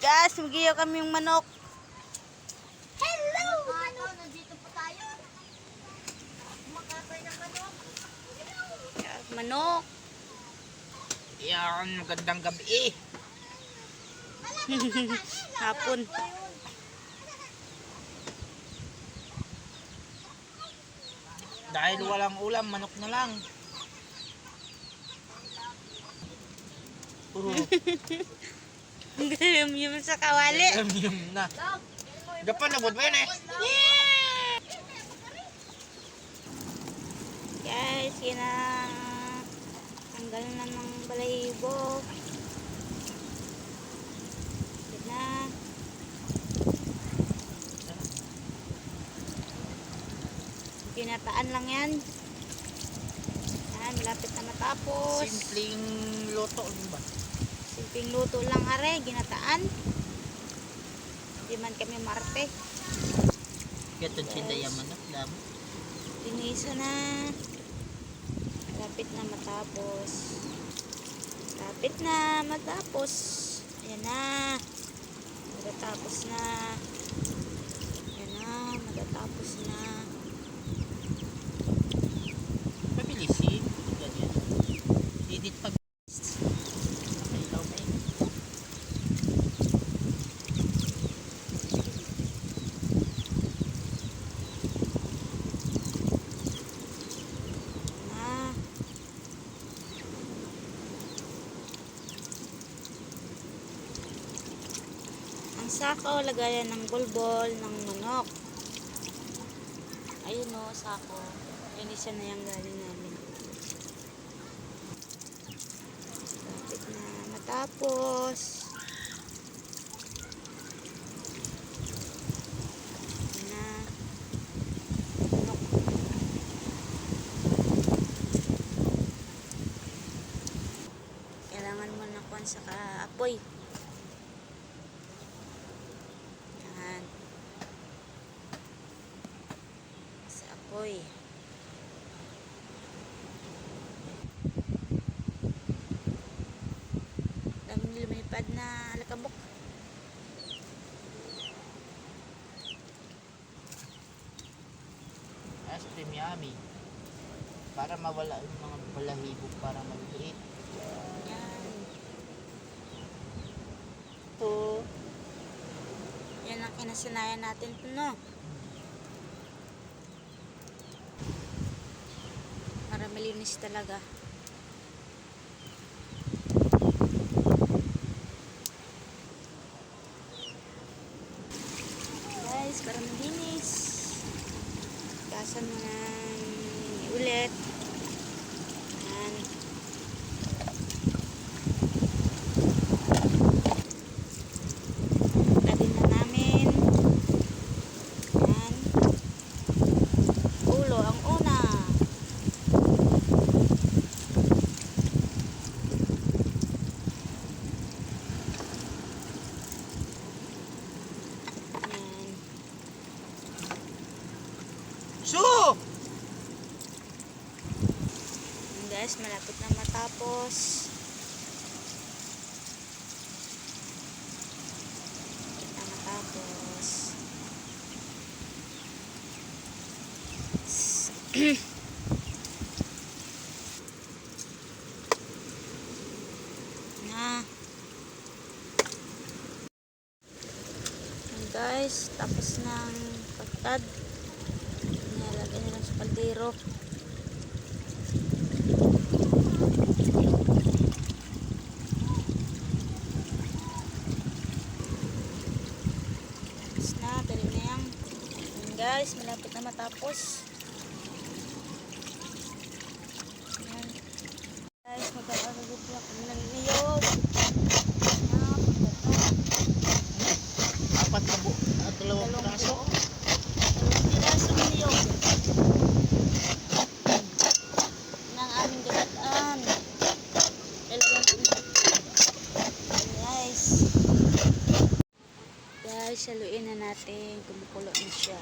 Guys, magiyaw kami yung manok. Hello! Nandito po tayo. Makapay ng manok. Manok. Yan, magandang gabi. Hapon. Dahil walang ulam, manok na lang. Yung sa kawali. Yum na. Gapan na ba yan eh? Guys, tanggal na ng balahibo. Yan na. Ginataan lang yan. Yan, malapit na matapos. Simpleng loto, ano ba? Simpleng luto lang are, ginataan. Hindi man kami marte. Gatong sinda yung manok, damo. Linisa na. Malapit na matapos. Malapit na matapos. Ayan na. Matatapos na. Ayan na. Matatapos na. Mabilisin. Ganyan. Didit pag... Ilaw na yun. Na. Ang sako, lagayan ng bulbol ng manok. Ayun o, sako. Inisa na yung galing namin. Lapit na matapos. Na. Manok. Kailangan mo na kuwan sa kaapoy. Yan. Sa apoy. Daming lumipad na alakabok. Ice cream yummy. Para mawala yung mga balahibo para maliit. Yan. Ito. Yan ang kinasanayan natin po, no? Para malinis talaga. Guys, para malinis. Kasan mo na ulit. Yan. Tabi na namin. Yan. Ulo ang una. Yan. So! Yan guys, malapit na matapos. Malapit na matapos. Na. Yan guys, tapos ng pagtad. Nilagay na lang sa kaldero. Tapos na, dali na yan. Yan guys, malapit na matapos. Yan. Guys, magkakaroon po ako ng niyog. Yan, pagkato. Apat na dalawang praso. Dalawang piraso ng niyog. Ng aming ganataan. Guys. Guys, saluin na natin. Kumukulo na siya.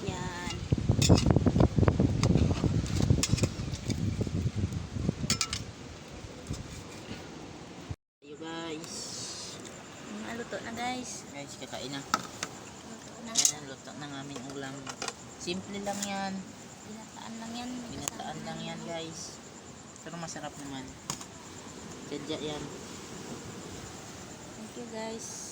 Yan. Luto na guys. Guys, kakain na. Luto na. Yan, luto ng aming ulam. Simple lang yan. Ginataan lang yan. Ginataan lang yan guys. Pero masarap naman. Sadya yan. Thank you guys.